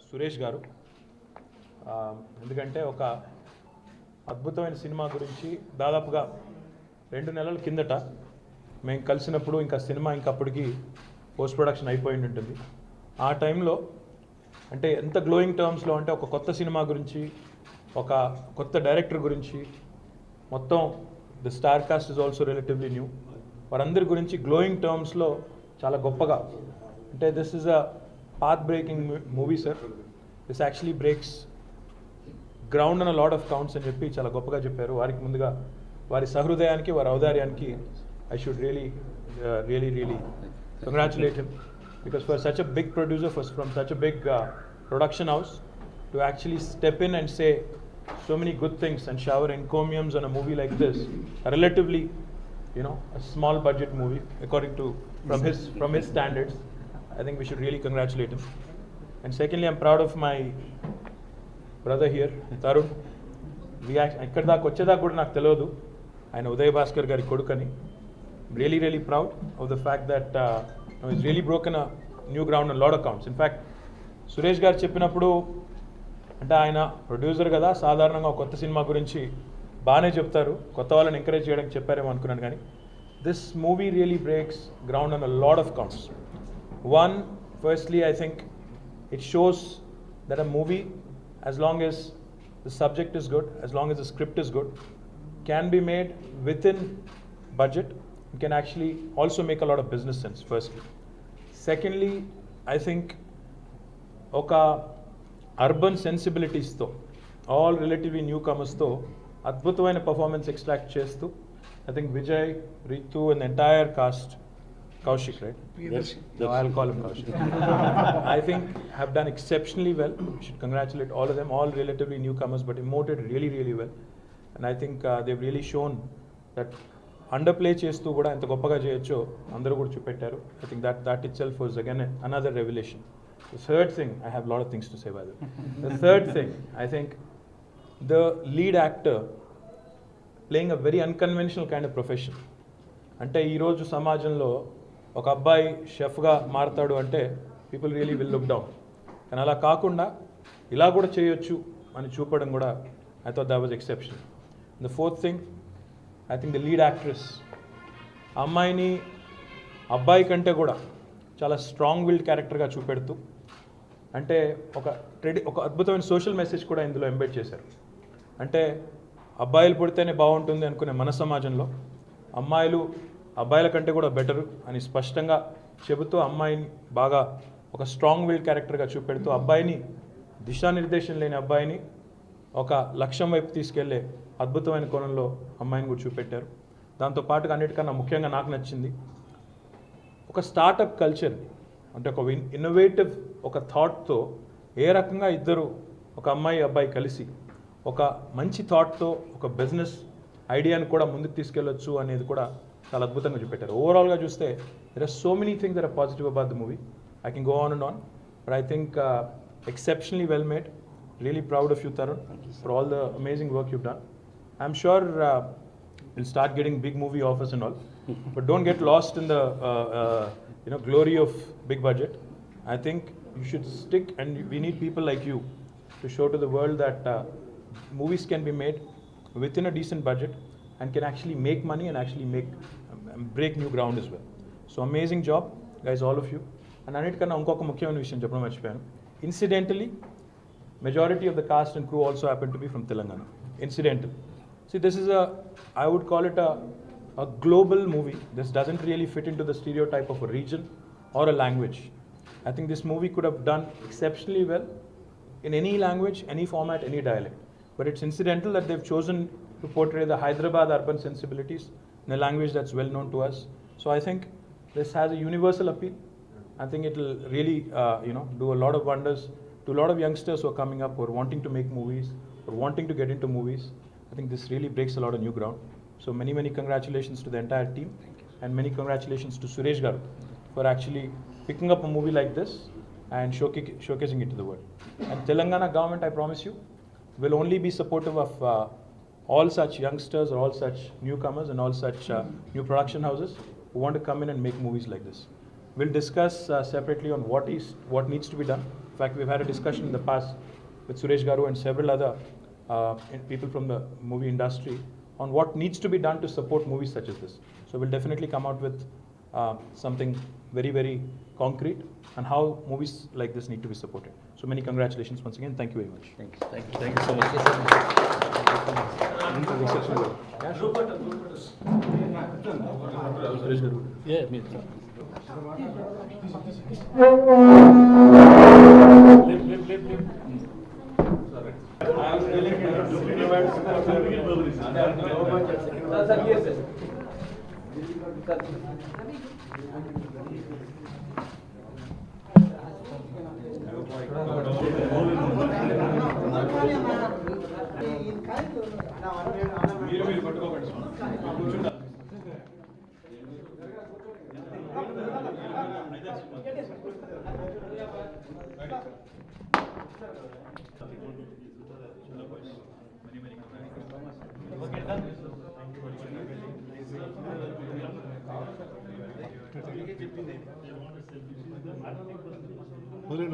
సురేష్ గారు. ఎందుకంటే ఒక అద్భుతమైన సినిమా గురించి దాదాపుగా 2 నెలల కిందట మేము కలిసినప్పుడు ఇంకా సినిమా ఇంకా అప్పటికి పోస్ట్ ప్రొడక్షన్ అయిపోయి ఉంటుంది. ఆ టైంలో అంటే ఎంత గ్లోయింగ్ టర్మ్స్లో అంటే ఒక కొత్త సినిమా గురించి, ఒక కొత్త డైరెక్టర్ గురించి, మొత్తం the star cast is also relatively new, వారందరి గురించి గ్లోయింగ్ టర్మ్స్లో చాలా గొప్పగా అంటే this is a path breaking movie sir, this actually breaks ground on a lot of counts అని చెప్పి చాలా గొప్పగా చెప్పారు. వారికి ముందుగా వారి సహృదయానికి, వారి ఔదార్యానికి I should really congratulate him, because for such a big producer, from such a big production house, to actually step in and say so many good things and shower encomiums on a movie like this, a relatively, a small budget movie according to from his standards, I think we should really congratulate him. And secondly, I'm proud of my brother here, Tarun. ఇక్కడ దాకా వచ్చేదాకా కూడా నాకు తెలియదు ఆయన ఉదయ్ భాస్కర్ గారి కొడుకని. Really proud of the fact that he's really broken a new ground on a lot of counts. In fact, Suresh గారు చెప్పినప్పుడు అంటే ఆయన ప్రొడ్యూసర్ కదా, సాధారణంగా కొత్త సినిమా గురించి బాగానే చెప్తారు, కొత్త వాళ్ళని ఎంకరేజ్ చేయడానికి చెప్పారేమో అనుకున్నాను. కానీ this movie really breaks ground on a lot of counts. One, firstly, I think it shows that a movie, as long as the subject is good, as long as the script is good, can be made within budget, and can actually also make a lot of business sense, firstly. Secondly, I think oka urban sensibilities tho, all relatively newcomers tho adbhutamaina performance extract chestu, I think Vijay, Ritu and the entire cast, Kaushik, right? Yes. No, I'll call him Kaushik. I think have done exceptionally well. We should congratulate all of them, all relatively newcomers, but emoted really well. And I think they've really shown that underplay చేస్తూ కూడా ఎంత గొప్పగా చేయొచ్చో అందరూ కూడా చూపెట్టారు. I think that itself was again another revelation. The third thing, I have a lot of things to say by the way. The third thing, I think the lead actor playing a very unconventional kind of profession. అంటే ఈరోజు సమాజంలో ఒక అబ్బాయి షెఫ్గా మారతాడు అంటే people really will look down, కానీ అలా కాకుండా ఇలా కూడా చేయొచ్చు అని చూపడం కూడా I thought that was exception. The fourth thing, I think the lead actress అమ్మాయిని అబ్బాయి కంటే కూడా చాలా స్ట్రాంగ్ విల్డ్ క్యారెక్టర్గా చూపెడుతూ అంటే ఒక అద్భుతమైన సోషల్ మెసేజ్ కూడా ఇందులో ఎంబెడ్ చేశారు. అంటే అబ్బాయిలు పుడితేనే బాగుంటుంది అనుకునే మన సమాజంలో అమ్మాయిలు అబ్బాయిల కంటే కూడా బెటరు అని స్పష్టంగా చెబుతూ అమ్మాయిని బాగా ఒక స్ట్రాంగ్ విల్డ్ క్యారెక్టర్గా చూపెడుతూ అబ్బాయిని దిశానిర్దేశం లేని అబ్బాయిని ఒక లక్ష్యం వైపు తీసుకెళ్లే అద్భుతమైన కోణంలో అమ్మాయిని కూడా చూపెట్టారు. దాంతోపాటుగా అన్నిటికన్నా ముఖ్యంగా నాకు నచ్చింది ఒక స్టార్టప్ కల్చర్, అంటే ఒక ఇన్నోవేటివ్ ఒక థాట్తో ఏ రకంగా ఇద్దరు ఒక అమ్మాయి అబ్బాయి కలిసి ఒక మంచి థాట్తో ఒక బిజినెస్ ఐడియాని కూడా ముందుకు తీసుకెళ్ళొచ్చు అనేది కూడా చాలా అద్భుతంగా చూపెట్టారు. ఓవరాల్గా చూస్తే there are so many things that are positive about the movie. I can go on and on, but I think exceptionally well made. Really proud of you, Tarun, for all the amazing work you've done. I'm sure you'll start getting big movie offers and all, but don't get lost in the glory of big budget. I think you should stick, and we need people like you to show to the world that movies can be made within a decent budget and can actually make money and actually break new ground as well. So amazing job, guys, all of you. And అన్నిటికన్నా ఇంకొక ముఖ్యమైన విషయం చెప్పడం మర్చిపోయాను. Incidentally, majority of the cast and crew also happen to be from Telangana. Incidental. See, this is I would call it a global movie. This doesn't really fit into the stereotype of a region or a language. I think this movie could have done exceptionally well in any language, any format, any dialect. But it's incidental that they've chosen to portray the Hyderabad urban sensibilities in a language that's well known to us. So I think this has a universal appeal. I think it will really, do a lot of wonders to a lot of youngsters who are coming up, who are wanting to make movies, or wanting to get into movies. I think this really breaks a lot of new ground. So many congratulations to the entire team, and many congratulations to Suresh Garu for actually picking up a movie like this and showcasing it to the world. And Telangana government, I promise you, will only be supportive of all such youngsters or all such newcomers and all such new production houses who who want to come in and make movies like this. We'll discuss separately on what needs to be done. In fact, we've had a discussion in the past with Suresh Garu and several other people from the movie industry on what needs to be done to support movies such as this. So we'll definitely come out with something very, very concrete and how movies like this need to be supported. So many congratulations once again. Thank you very much. Thank you. Thank you so much. Suresh Garu. Yeah, me.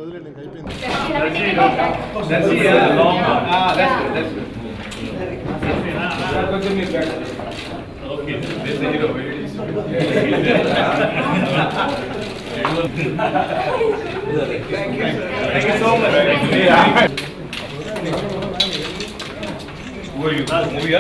వదిలేండి ఇంకా అయిపోయింది. Movie